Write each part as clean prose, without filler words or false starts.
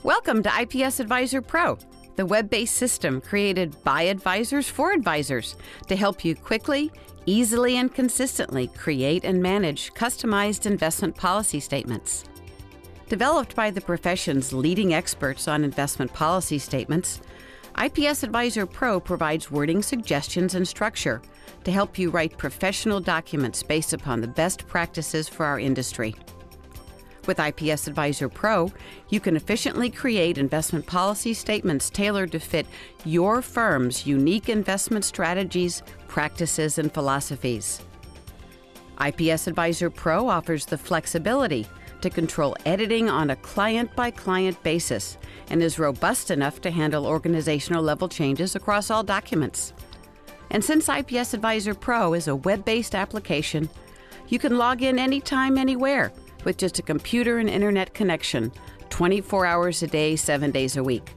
Welcome to IPS AdvisorPro, the web-based system created by advisors for advisors to help you quickly, easily, and consistently create and manage customized investment policy statements. Developed by the profession's leading experts on investment policy statements, IPS AdvisorPro provides wording suggestions and structure to help you write professional documents based upon the best practices for our industry. With IPS AdvisorPro, you can efficiently create investment policy statements tailored to fit your firm's unique investment strategies, practices, and philosophies. IPS AdvisorPro offers the flexibility to control editing on a client-by-client basis and is robust enough to handle organizational-level changes across all documents. And since IPS AdvisorPro is a web-based application, you can log in anytime, anywhere, with just a computer and internet connection, 24 hours a day, 7 days a week.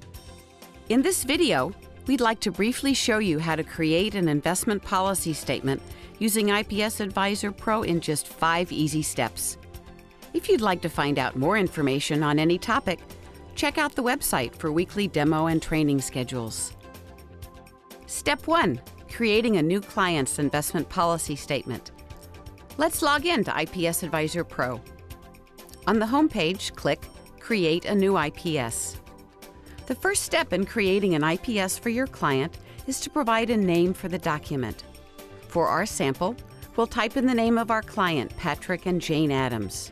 In this video, we'd like to briefly show you how to create an investment policy statement using IPS AdvisorPro in just 5 easy steps. If you'd like to find out more information on any topic, check out the website for weekly demo and training schedules. Step 1. Creating a new client's investment policy statement. Let's log in to IPS AdvisorPro. On the home page, click Create a new IPS. The first step in creating an IPS for your client is to provide a name for the document. For our sample, we'll type in the name of our client, Patrick and Jane Adams.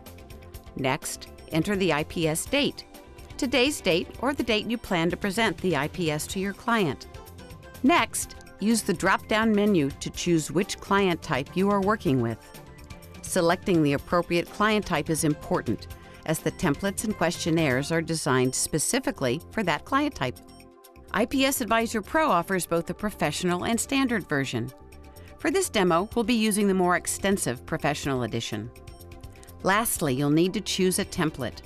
Next, enter the IPS date, today's date or the date you plan to present the IPS to your client. Next, use the drop-down menu to choose which client type you are working with. Selecting the appropriate client type is important, as the templates and questionnaires are designed specifically for that client type. IPS AdvisorPro offers both the professional and standard version. For this demo, we'll be using the more extensive professional edition. Lastly, you'll need to choose a template.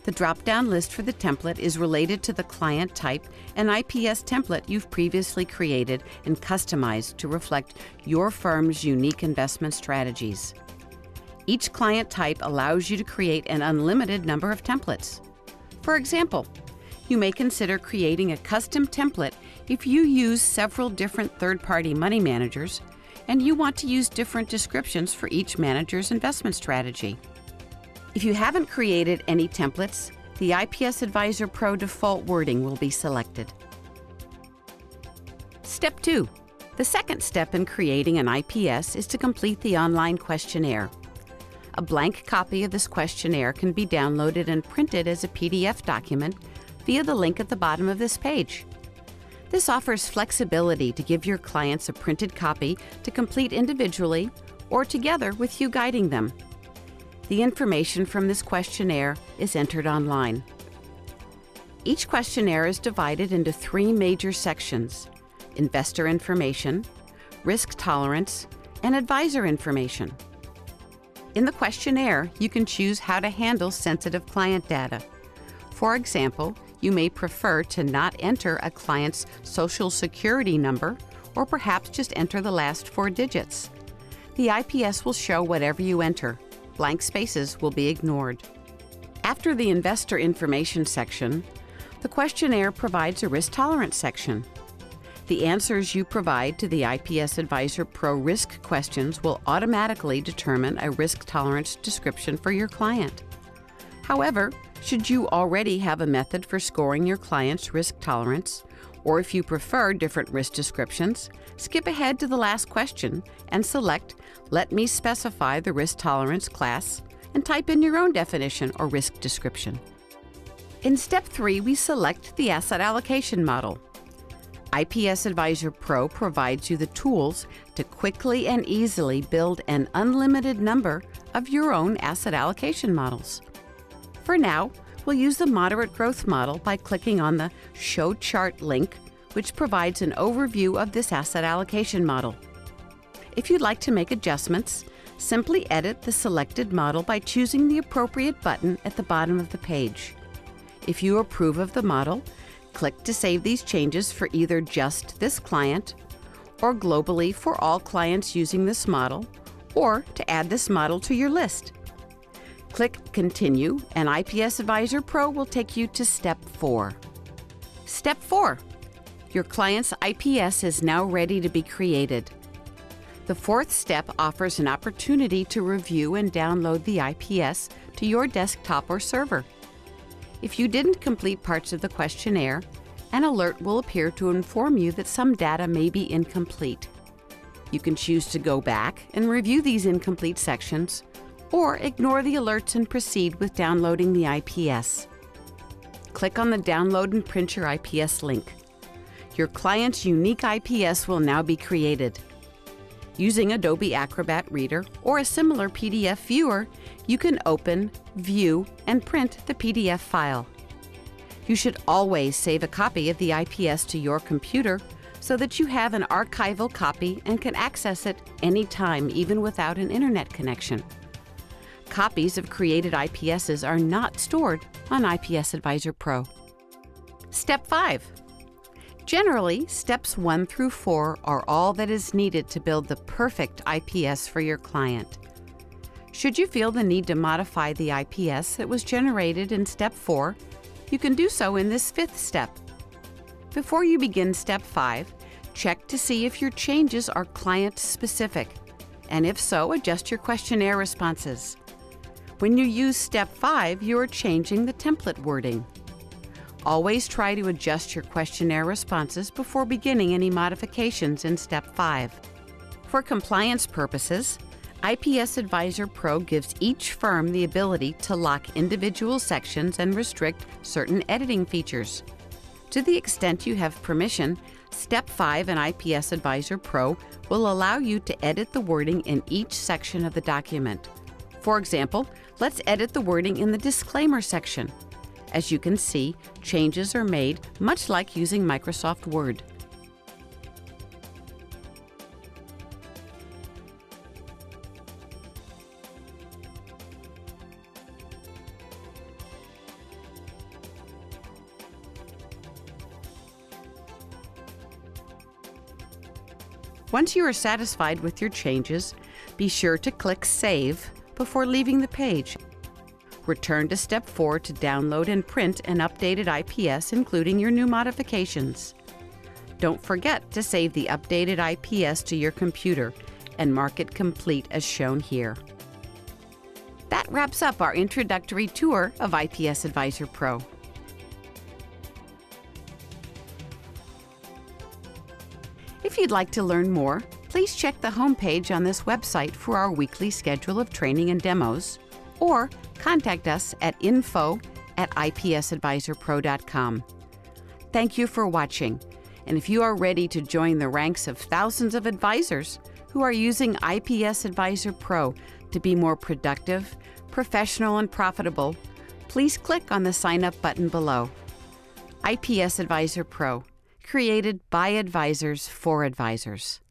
The drop-down list for the template is related to the client type and IPS template you've previously created and customized to reflect your firm's unique investment strategies. Each client type allows you to create an unlimited number of templates. For example, you may consider creating a custom template if you use several different third-party money managers and you want to use different descriptions for each manager's investment strategy. If you haven't created any templates, the IPS AdvisorPro default wording will be selected. Step 2. The second step in creating an IPS is to complete the online questionnaire. A blank copy of this questionnaire can be downloaded and printed as a PDF document via the link at the bottom of this page. This offers flexibility to give your clients a printed copy to complete individually or together with you guiding them. The information from this questionnaire is entered online. Each questionnaire is divided into 3 major sections: investor information, risk tolerance, and advisor information. In the questionnaire, you can choose how to handle sensitive client data. For example, you may prefer to not enter a client's social security number, or perhaps just enter the last 4 digits. The IPS will show whatever you enter. Blank spaces will be ignored. After the investor information section, the questionnaire provides a risk tolerance section. The answers you provide to the IPS AdvisorPro risk questions will automatically determine a risk tolerance description for your client. However, should you already have a method for scoring your client's risk tolerance, or if you prefer different risk descriptions, skip ahead to the last question and select Let me specify the risk tolerance class and type in your own definition or risk description. In step 3, we select the asset allocation model. IPS AdvisorPro provides you the tools to quickly and easily build an unlimited number of your own asset allocation models. For now, we'll use the moderate growth model by clicking on the Show Chart link, which provides an overview of this asset allocation model. If you'd like to make adjustments, simply edit the selected model by choosing the appropriate button at the bottom of the page. If you approve of the model, click to save these changes for either just this client, or globally for all clients using this model, or to add this model to your list. Click Continue, and IPS Advisor Pro will take you to Step 4. Step 4. Your client's IPS is now ready to be created. The fourth step offers an opportunity to review and download the IPS to your desktop or server. If you didn't complete parts of the questionnaire, an alert will appear to inform you that some data may be incomplete. You can choose to go back and review these incomplete sections, or ignore the alerts and proceed with downloading the IPS. Click on the Download and Print Your IPS link. Your client's unique IPS will now be created. Using Adobe Acrobat Reader or a similar PDF viewer, you can open, view, and print the PDF file. You should always save a copy of the IPS to your computer so that you have an archival copy and can access it anytime, even without an internet connection. Copies of created IPSs are not stored on IPS Advisor Pro. Step 5. Generally, steps 1 through 4 are all that is needed to build the perfect IPS for your client. Should you feel the need to modify the IPS that was generated in Step 4, you can do so in this 5th step. Before you begin Step 5, check to see if your changes are client-specific, and if so, adjust your questionnaire responses. When you use Step 5, you are changing the template wording. Always try to adjust your questionnaire responses before beginning any modifications in Step 5. For compliance purposes, IPS Advisor Pro gives each firm the ability to lock individual sections and restrict certain editing features. To the extent you have permission, Step 5 in IPS Advisor Pro will allow you to edit the wording in each section of the document. For example, let's edit the wording in the disclaimer section. As you can see, changes are made much like using Microsoft Word. Once you are satisfied with your changes, be sure to click Save before leaving the page. Return to Step 4 to download and print an updated IPS, including your new modifications. Don't forget to save the updated IPS to your computer and mark it complete as shown here. That wraps up our introductory tour of IPS Advisor Pro. If you'd like to learn more, please check the homepage on this website for our weekly schedule of training and demos, or contact us at info@ipsadvisorpro.com. Thank you for watching, and if you are ready to join the ranks of thousands of advisors who are using IPS Advisor Pro to be more productive, professional, and profitable, please click on the Sign Up button below. IPS Advisor Pro, created by advisors for advisors.